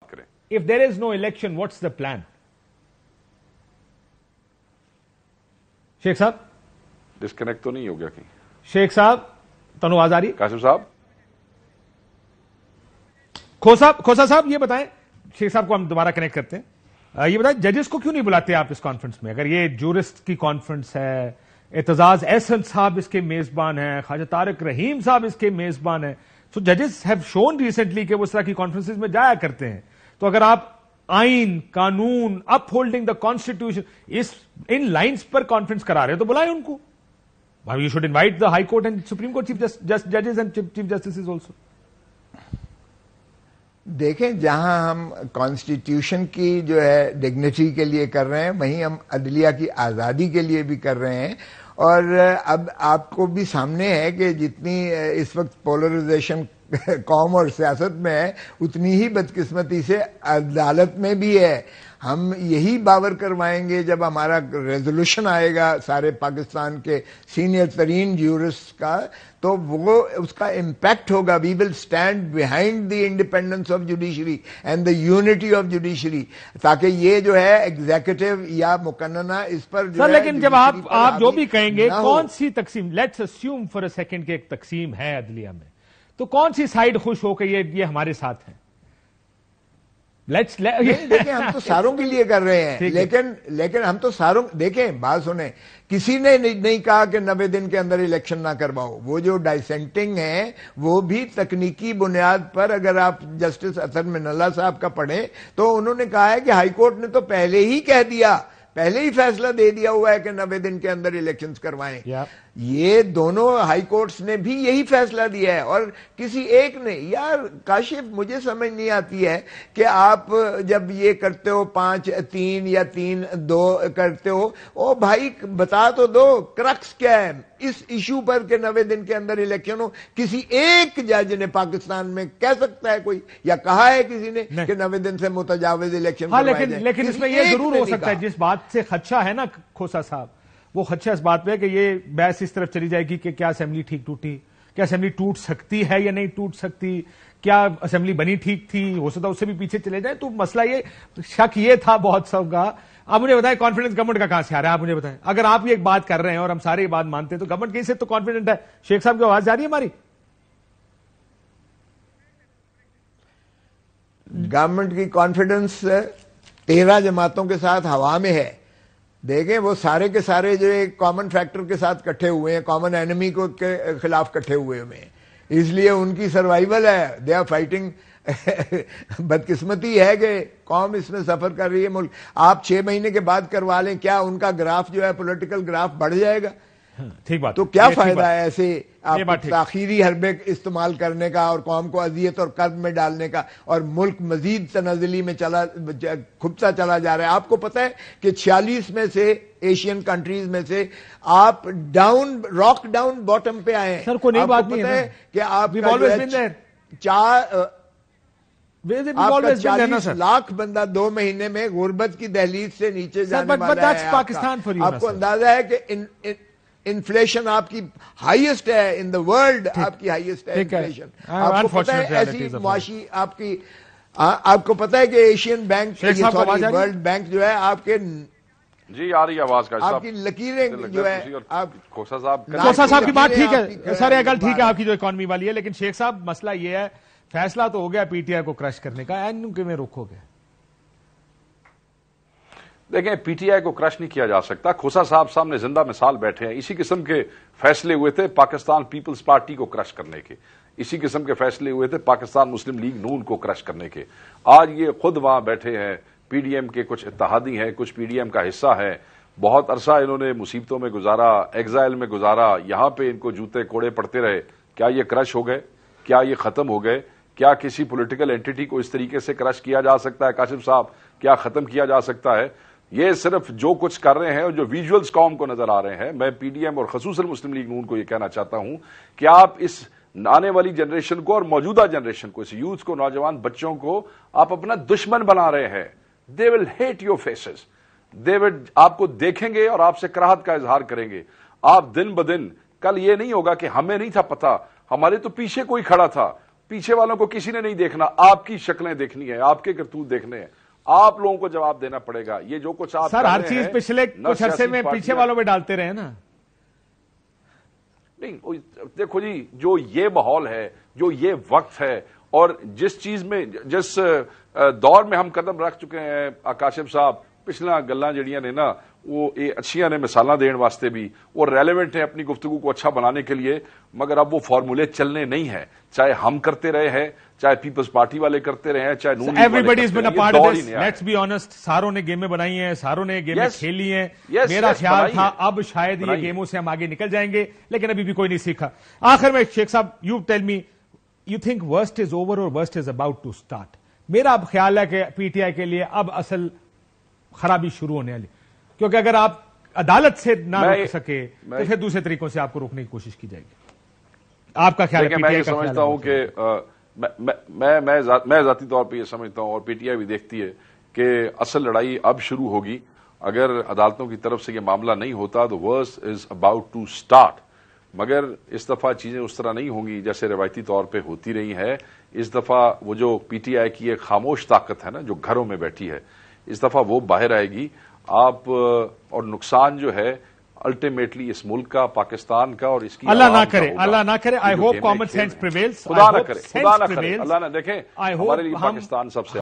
کریں. If there is no election, what's the plan? شیخ صاحب disconnect تو نہیں ہو گیا کہیں؟ شیخ صاحب تنو آواز آ رہی؟ قاسم صاحب کھوسا صاحب یہ بتائیں، شیخ صاحب کو ہم دوبارہ کنیکٹ کرتے ہیں، یہ بتائیں ججز کو کیوں نہیں بلاتے آپ اس کانفرنس میں؟ اگر یہ جورسٹ کی کانفرنس ہے، اعتزاز احسن صاحب اس کے میزبان ہیں، خواجہ طارق رحیم صاحب اس کے میزبان ہیں، سو ججز ہیو شون ریسنٹلی کہ وہ اس طرح کی کانفرنسز میں جایا کرتے ہیں. تو اگر آپ آئین، قانون، اپ ہولڈنگ دا کانسٹیٹیوشن ان لائنز پر کانفرنس کرا رہے ہیں تو بلائیں ان کو. You should invite the high court and supreme court chief ججز اینڈ چیف جسٹسز آلسو. دیکھیں جہاں ہم کانسٹیٹیوشن کی جو ہے ڈگنیٹی کے لیے کر رہے ہیں، وہیں ہم عدلیہ کی آزادی کے لیے بھی کر رہے ہیں. اور اب آپ کو بھی سامنے ہے کہ جتنی اس وقت پولرائزیشن قوم اور سیاست میں ہے، اتنی ہی بدقسمتی سے عدالت میں بھی ہے. ہم یہی باور کروائیں گے جب ہمارا ریزولوشن آئے گا سارے پاکستان کے سینئر ترین جیورسٹ کا، تو وہ اس کا امپیکٹ ہوگا. We will stand behind the independence of judiciary and the unity of judiciary, تاکہ یہ جو ہے ایگزیکٹو یا مقننہ اس پر جو سر لیکن جب آپ جو بھی کہیں گے کون سی تقسیم، let's assume for a second کہ ایک تقسیم ہے عدلیہ میں، تو کون سی سائڈ خوش ہو کہ یہ ہمارے ساتھ ہیں؟ دیکھیں ہم تو ساروں کے لیے کر رہے ہیں، لیکن ہم تو ساروں، دیکھیں بات سنیں، کسی نے نہیں کہا کہ 90 دن کے اندر الیکشن نہ کرواؤ. وہ جو ڈائسینٹنگ ہیں وہ بھی تکنیکی بنیاد پر، اگر آپ جسٹس اطہر من اللہ صاحب کا پڑھیں تو انہوں نے کہا ہے کہ ہائی کورٹ نے تو پہلے ہی کہہ دیا، پہلے ہی فیصلہ دے دیا ہوا ہے کہ 90 دن کے اندر الیکشنز کروائیں. یہ دونوں ہائی کورٹس نے بھی یہی فیصلہ دیا ہے، اور کسی ایک نے. یار کاشف مجھے سمجھ نہیں آتی ہے کہ آپ جب یہ کرتے ہو 5-3 یا 3-2 کرتے ہو، او بھائی بتا تو دو کرکس کیا ہے اس ایشو پر کہ 90 دن کے اندر الیکشن ہو. کسی ایک جج نے پاکستان میں کہہ سکتا ہے کوئی، یا کہا ہے کسی نے کہ 90 دن سے متجاوز الیکشن کروائے جائیں؟ لیکن اس میں یہ ضرور ہو سکتا ہے، جس بات سے خدشہ ہے نا کھوسا صاحب، وہ خدشہ اس بات پہ ہے کہ یہ بحث اس طرف چلی جائے گی کہ کیا اسمبلی ٹھیک ٹوٹی، کیا اسمبلی ٹوٹ سکتی ہے یا نہیں ٹوٹ سکتی، کیا اسمبلی بنی ٹھیک تھی، ہو سکتا ہے اس سے بھی پیچھے چلے جائیں. تو مسئلہ یہ شک یہ تھا بہت سب کا. آپ مجھے بتائیں کانفیڈنس گورنمنٹ کا کہاں سے آ رہا ہے؟ آپ مجھے بتائیں، اگر آپ یہ ایک بات کر رہے ہیں اور ہم سارے یہ بات مانتے ہیں تو گورنمنٹ کہیں سے تو کانفیڈنٹ ہے. شیخ صاحب کی آواز جا رہی ہے ہماری؟ گورنمنٹ کی کانفیڈنس 13 جماعتوں کے ساتھ ہوا میں ہے. دیکھیں وہ سارے کے سارے جو ایک کامن فیکٹر کے ساتھ کٹھے ہوئے ہیں، کامن اینمی کو کے خلاف کٹھے ہوئے ہیں، اس لیے ان کی سروائیول ہے. They are fighting. بدقسمتی ہے کہ قوم اس میں سفر کر رہی ہے. ملک آپ 6 مہینے کے بعد کروا لیں، کیا ان کا گراف جو ہے پولیٹیکل گراف بڑھ جائے گا؟ ٹھیک بات. تو کیا فائدہ ہے ایسے آپ تاخیری حربے استعمال کرنے کا اور قوم کو اذیت اور کرب میں ڈالنے کا، اور ملک مزید تنزلی میں کھبتا چلا جا رہا ہے. آپ کو پتہ ہے کہ 46 میں سے ایشین کنٹریز میں سے آپ راک ڈاؤن باٹم پہ آئے ہیں. سر کو نہیں بات نہیں ہے کہ آپ 40 لاکھ بندہ 2 مہینے میں غربت کی دہلیز سے نیچے جانے والا ہے. آپ کو اندازہ ہے کہ انفلیشن آپ کی ہائیسٹ ہے ان دا ورلڈ، آپ کی ہائیسٹ ہے انفلیشن. آپ کو پتا ہے ایسی معاشی آپ کو پتا ہے کہ ایشین بینک ورلڈ بینک جو ہے آپ کے جی آ رہی آواز کا آپ کی لکیریں جو ہے کھوسا صاحب کی بات ٹھیک ہے سر، یہ گل ٹھیک ہے آپ کی جو اکانومی والی ہے، لیکن شیخ صاحب مسئلہ یہ ہے فیصلہ تو ہو گیا پی ٹی آئی کو کرش کرنے کا، این کے میں روکو گے؟ دیکھیں پی ٹی آئی کو کرش نہیں کیا جا سکتا. کھوسا صاحب سامنے زندہ مثال بیٹھے ہیں. اسی قسم کے فیصلے ہوئے تھے پاکستان پیپلز پارٹی کو کرش کرنے کے، اسی قسم کے فیصلے ہوئے تھے پاکستان مسلم لیگ نون کو کرش کرنے کے. آج یہ خود وہاں بیٹھے ہیں، پی ڈی ایم کے کچھ اتحادی ہیں، کچھ پی ڈی ایم کا حصہ ہے. بہت عرصہ انہوں نے مصیبتوں میں گزارا، ایگزائل میں گزارا، یہاں پہ ان کو جوتے کوڑے پڑتے رہے. کیا یہ کرش ہو گئے؟ کیا یہ ختم ہو گئے؟ کیا کسی پولیٹیکل اینٹی کو اس طریقے سے کرش کیا جا سکتا ہے کاشف صاحب؟ کیا ختم کیا جا سکتا ہے؟ یہ صرف جو کچھ کر رہے ہیں اور جو ویژولز قوم کو نظر آ رہے ہیں، میں پی ڈی ایم اور خصوصاً مسلم لیگ نون کو یہ کہنا چاہتا ہوں کہ آپ اس آنے والی جنریشن کو اور موجودہ جنریشن کو، اس یوتھ کو، نوجوان بچوں کو آپ اپنا دشمن بنا رہے ہیں. دے ول ہیٹ یور فیسز. دے ول آپ کو دیکھیں گے اور آپ سے کراہت کا اظہار کریں گے. آپ دن بدن، کل یہ نہیں ہوگا کہ ہمیں نہیں تھا پتا، ہمارے تو پیچھے کوئی کھڑا تھا، پیچھے والوں کو کسی نے نہیں دیکھنا، آپ کی شکلیں دیکھنی ہے، آپ کے کرتوت دیکھنے ہیں، آپ لوگوں کو جواب دینا پڑے گا. یہ جو کچھ آپ سر ہر چیز پچھلے کچھ عرصے میں پیچھے والوں میں ڈالتے رہے نا. نہیں دیکھو جی، جو یہ ماحول ہے، جو یہ وقت ہے، اور جس چیز میں جس دور میں ہم قدم رکھ چکے ہیں کاشف صاحب، پچھلا گلاں جڑیاں نے نا وہ اچھیاں نے مثالاں دین واسطے بھی، وہ ریلیونٹ ہیں اپنی گفتگو کو اچھا بنانے کے لیے، مگر اب وہ فارمولے چلنے نہیں ہیں. چاہے ہم کرتے رہے ہیں، چاہے پیپلز پارٹی والے کرتے رہے ہیں، چاہے نون لیگ والے کرتے رہے ہیں. لیٹس بی آنےسٹ، ساروں نے گیمیں بنائی ہیں، ساروں نے گیمیں کھیلی ہیں. میرا خیال تھا اب شاید یہ گیموں سے ہم آگے نکل جائیں گے، لیکن ابھی بھی کوئی نہیں سیکھا. آخر میں شیخ صاحب، you tell me, you think worst is over or worst is about to start? میرا اب خیال ہے کہ پی ٹی آئی کے لیے اب اصل خرابی شروع ہونے والی، کیونکہ اگر آپ عدالت سے نہ روک سکے تو پھر دوسرے طریقوں سے آپ کو روکنے کی کوشش کی جائے گی. آپ کا خیال ہے؟ میں یہ سمجھتا ہوں کہ میں ذاتی طور پہ یہ سمجھتا ہوں، اور پی ٹی آئی بھی دیکھتی ہے کہ اصل لڑائی اب شروع ہوگی. اگر عدالتوں کی طرف سے یہ معاملہ نہیں ہوتا تو ورس از اباؤٹ ٹو اسٹارٹ. مگر اس دفعہ چیزیں اس طرح نہیں ہوں گی جیسے روایتی طور پہ ہوتی رہی ہے. اس دفعہ وہ جو پی ٹی آئی کی ایک خاموش طاقت ہے نا، جو گھروں میں بیٹھی ہے، اس دفعہ وہ باہر آئے گی. آپ اور نقصان جو ہے الٹیمیٹلی اس ملک کا، پاکستان کا، اور اس کی اللہ نہ کرے، اللہ نہ کرے. I hope common sense prevails. خدا نہ کرے، خدا نہ کرے، اللہ نہ. دیکھیں ہمارے لیے پاکستان سب سے